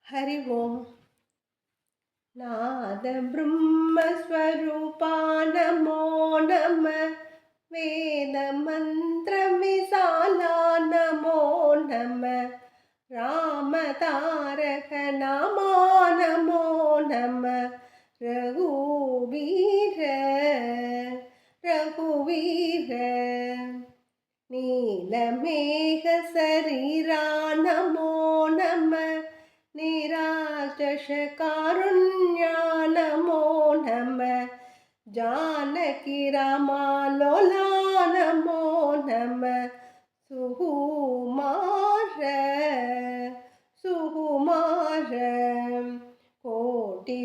हरि ओम नाद ब्रह्मस्वरूपा नमो नमः वेद मंत्र विशाला नमो नमः राम तारक नामा नमो नमः रघुवीर रघुवीर नीलमेघ शरीरा नमो नमः निराशकारुण्या नमो नमः जानकी रामालोला नमो नमः सुकुमार सुकुमार कोटि